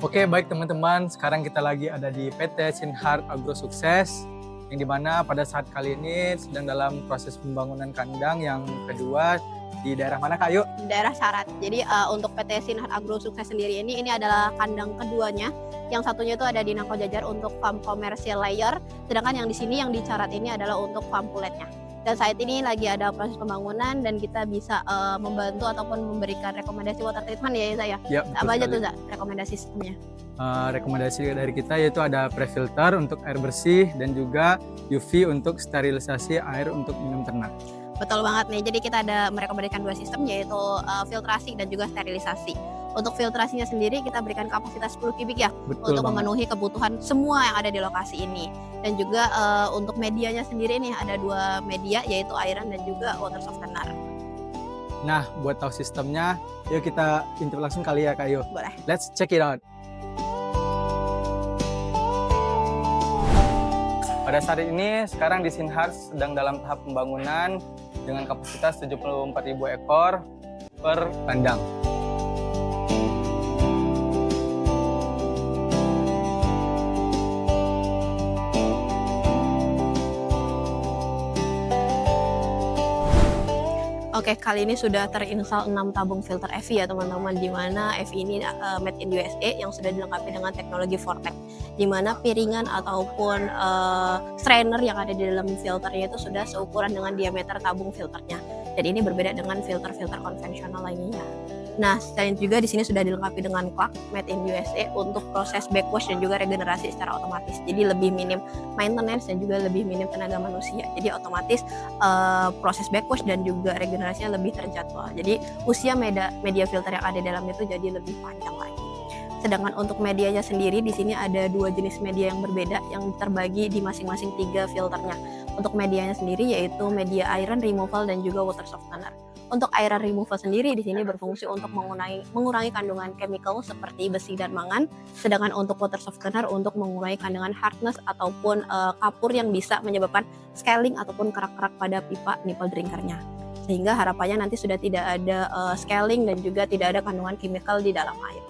Oke, baik teman-teman, sekarang kita lagi ada di PT Sinhart Agro Sukses, yang dimana pada saat kali ini sedang dalam proses pembangunan kandang yang kedua di daerah mana Kak? Yuk. Daerah Syarat. Jadi untuk PT Sinhart Agro Sukses sendiri ini adalah kandang keduanya. Yang satunya itu ada di Nangko Jajar untuk farm commercial layer, sedangkan yang di sini yang di Syarat ini adalah untuk farm puletnya. Dan saat ini lagi ada proses pembangunan dan kita bisa membantu ataupun memberikan rekomendasi water treatment ya saya. Ya, apa aja tuh rekomendasi sistemnya? Rekomendasi dari kita yaitu ada pre-filter untuk air bersih dan juga UV untuk sterilisasi air untuk minum ternak. Betul banget nih, jadi kita ada merekomendasikan dua sistem yaitu filtrasi dan juga sterilisasi. Untuk filtrasinya sendiri kita berikan kapasitas 10 kubik ya. Betul untuk banget. memenuhi kebutuhan semua yang ada di lokasi ini. Dan juga untuk medianya sendiri nih ada dua media yaitu airan dan juga water softener. Nah, buat tahu sistemnya, yuk kita intip langsung kali ya Kak. Yuk. Boleh. Let's check it out. Pada saat ini, sekarang di Sinhart sedang dalam tahap pembangunan dengan kapasitas 74.000 ekor per kandang. Oke, kali ini sudah terinstall 6 tabung filter EVI ya teman-teman, di mana EVI ini made in USA yang sudah dilengkapi dengan teknologi Vortex, di mana piringan ataupun strainer yang ada di dalam filternya itu sudah seukuran dengan diameter tabung filternya. Dan ini berbeda dengan filter-filter konvensional lainnya. Nah, selain juga di sini sudah dilengkapi dengan Clark made in USA untuk proses backwash dan juga regenerasi secara otomatis. Jadi lebih minim maintenance dan juga lebih minim tenaga manusia. Jadi otomatis proses backwash dan juga regenerasinya lebih terjadwal. Jadi usia media filter yang ada di dalam itu jadi lebih panjang lagi. Sedangkan untuk medianya sendiri di sini ada dua jenis media yang berbeda yang terbagi di masing-masing 3 filternya. Untuk medianya sendiri yaitu media iron removal dan juga water softener. Untuk iron removal sendiri di sini berfungsi untuk mengurangi kandungan chemical seperti besi dan mangan, sedangkan untuk water softener untuk mengurangi kandungan hardness ataupun kapur yang bisa menyebabkan scaling ataupun kerak-kerak pada pipa nipple drinkernya. Sehingga harapannya nanti sudah tidak ada scaling dan juga tidak ada kandungan chemical di dalam air.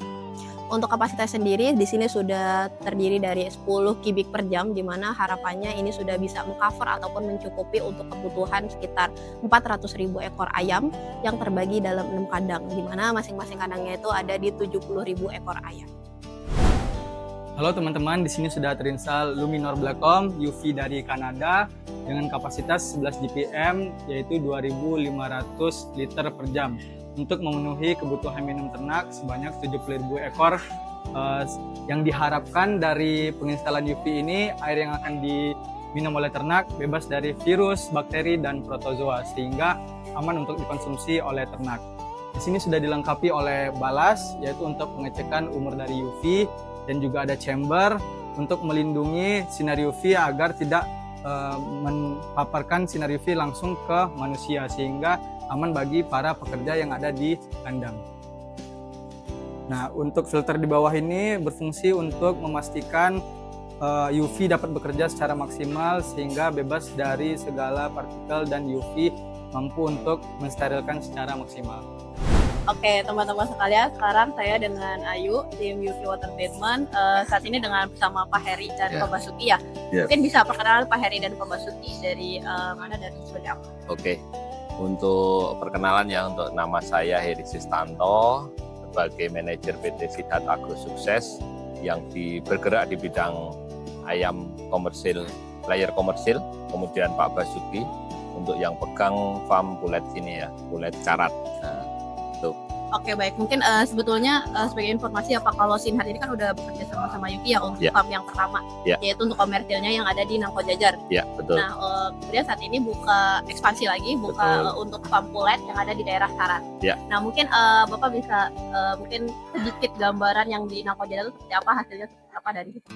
Untuk kapasitas sendiri di sini sudah terdiri dari 10 kubik per jam, di mana harapannya ini sudah bisa mengcover ataupun mencukupi untuk kebutuhan sekitar 400.000 ekor ayam yang terbagi dalam 6 kandang, di mana masing-masing kandangnya itu ada di 70.000 ekor ayam. Halo teman-teman, di sini sudah terinstall Luminor Blackcomb UV dari Kanada dengan kapasitas 11 GPM yaitu 2.500 liter per jam. Untuk memenuhi kebutuhan minum ternak sebanyak 70.000 ekor yang diharapkan dari penginstalan UV ini air yang akan diminum oleh ternak bebas dari virus, bakteri, dan protozoa sehingga aman untuk dikonsumsi oleh ternak. Di sini sudah dilengkapi oleh balas yaitu untuk pengecekan umur dari UV dan juga ada chamber untuk melindungi sinar UV agar tidak mempaparkan sinar UV langsung ke manusia sehingga aman bagi para pekerja yang ada di kandang. Nah, untuk filter di bawah ini berfungsi untuk memastikan UV dapat bekerja secara maksimal sehingga bebas dari segala partikel dan UV mampu untuk mensterilkan secara maksimal. Oke teman-teman sekalian, sekarang saya dengan Ayu, tim UV Water Treatment, saat ini bersama Pak Heri dan Pak Basuki ya. Mungkin bisa perkenalan Pak Heri dan Pak Basuki dari mana dan seperti apa? Oke, untuk perkenalan ya, untuk nama saya Heri Sistanto sebagai manajer PT Sinhart Agro Sukses yang bergerak di bidang ayam komersil, layer komersil, kemudian Pak Basuki untuk yang pegang farm pulet sini ya, pulet Syarat. Nah, Oke baik, mungkin sebetulnya sebagai informasi ya Pak, kalau Sinhart ini kan udah bekerja sama Yuki ya untuk farm yang pertama, yaitu untuk komersilnya yang ada di Nangko Jajar. Ya betul. Nah kemudian saat ini buka ekspansi lagi, untuk farm pulet yang ada di daerah Syarat. Nah mungkin Bapak bisa mungkin sedikit gambaran yang di Nangko Jajar itu seperti apa, hasilnya seperti apa dari situ.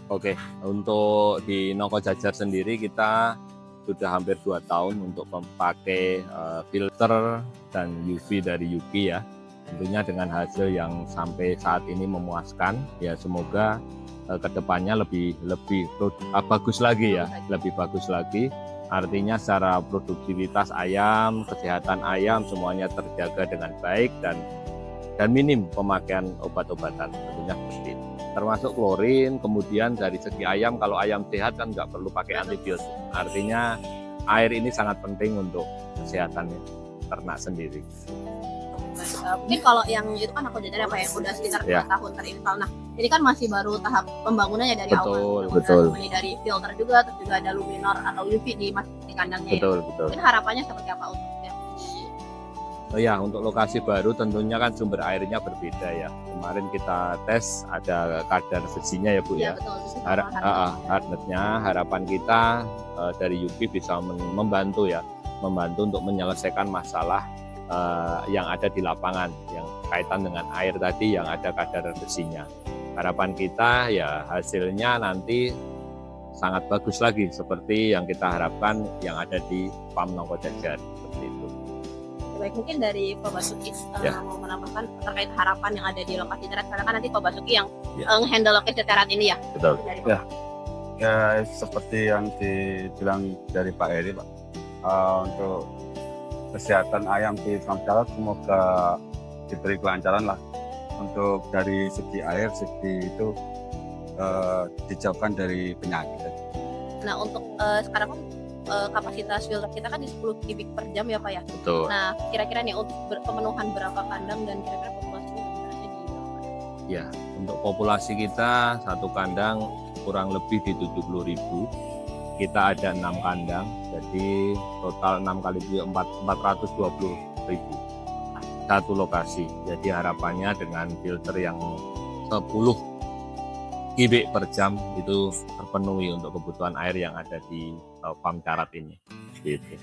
Oke, untuk di Nangko Jajar sendiri kita sudah hampir 2 tahun untuk memakai filter dan UV dari Yuki ya. Tentunya dengan hasil yang sampai saat ini memuaskan. Ya semoga kedepannya lebih bagus lagi ya, lebih bagus lagi. Artinya secara produktivitas ayam, kesehatan ayam semuanya terjaga dengan baik dan dan minim pemakaian obat-obatan tentunya seperti itu. Termasuk klorin, kemudian dari segi ayam, kalau ayam sehat kan nggak perlu pakai antibiotik. Artinya air ini sangat penting untuk kesehatan ternak sendiri. Mungkin kalau yang itu kan aku jadi apa ya, udah sekitar 2 Ya. tahun terinstall. Nah, ini kan masih baru tahap pembangunannya dari awal. Betul. Mulai dari filter juga, terus juga ada luminor atau UV di kandangnya. Betul. Mungkin harapannya seperti apa untuk yang Ya, untuk lokasi baru tentunya kan sumber airnya berbeda ya. Kemarin kita tes ada kadar besinya ya Bu ya, ya. betul. Terus Hardness-nya harapan kita dari UV bisa membantu ya, membantu untuk menyelesaikan masalah yang ada di lapangan yang kaitan dengan air tadi yang ada kadar besinya. Harapan kita ya hasilnya nanti sangat bagus lagi seperti yang kita harapkan yang ada di PAM Nongko Jajar seperti itu. baik, mungkin dari Pak Basuki Ya. mau menambahkan terkait harapan yang ada di lokasi terat, karena kan nanti Pak Basuki yang Ya. handle lokasi terat ini ya. Betul. Dari Ya. Ya seperti yang dibilang dari Pak Eri Pak, untuk kesehatan ayam di farm Carat semoga diberi kelancaran lah. Untuk dari segi air, segi itu dijauhkan dari penyakit. Nah, untuk sekarang kan kapasitas filter kita kan di 10 kubik per jam ya Pak ya. Betul. Nah, kira-kira nih untuk pemenuhan berapa kandang dan kira-kira populasinya sebenarnya di berapa? Ya, untuk populasi kita satu kandang kurang lebih di 70.000. Kita ada 6 kandang, jadi total 6 kali 420.000 satu lokasi. Jadi harapannya dengan filter yang 10 kubik per jam itu terpenuhi untuk kebutuhan air yang ada di farm Carat ini. Gitu.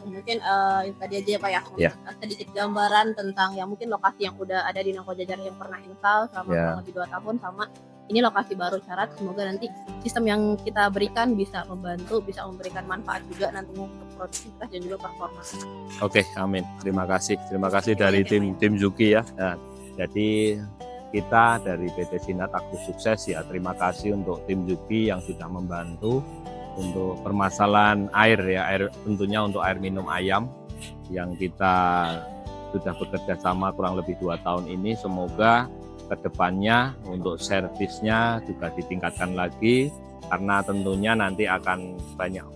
Mungkin itu tadi aja ya Pak ya. Ya. Sedikit gambaran tentang yang mungkin lokasi yang udah ada di Nongko Jajar yang pernah install selama Ya. kurang lebih 2 tahun, sama ini lokasi baru Carat. Semoga nanti sistem yang kita berikan bisa membantu, bisa memberikan manfaat juga nantinya untuk produktivitas dan juga performa. Oke, amin. Terima kasih dari tim Zuki ya. Nah, jadi kita dari PT Sinat Agus Sukses ya, terima kasih untuk tim Zuki yang sudah membantu untuk permasalahan air ya, air tentunya untuk air minum ayam yang kita sudah bekerja sama kurang lebih 2 tahun ini. Semoga kedepannya untuk servisnya juga ditingkatkan lagi, karena tentunya nanti akan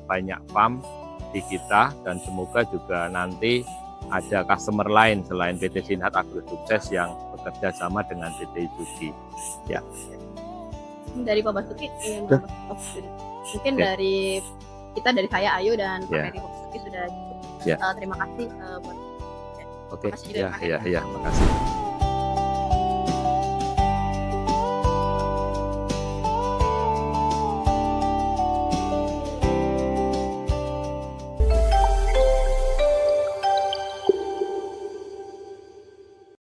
banyak farm di kita, dan semoga juga nanti ada customer lain selain PT Sinat Agro Sukses yang bekerja sama dengan PT Zuki. Ya. Dari Pak Basuki ingin Ya. mungkin Ya. dari kita, dari saya Ayu dan Pak Ya. Eri Pak Basuki sudah Ya. terima kasih buat Oke, Makasih juga, Pak. ya, makasih.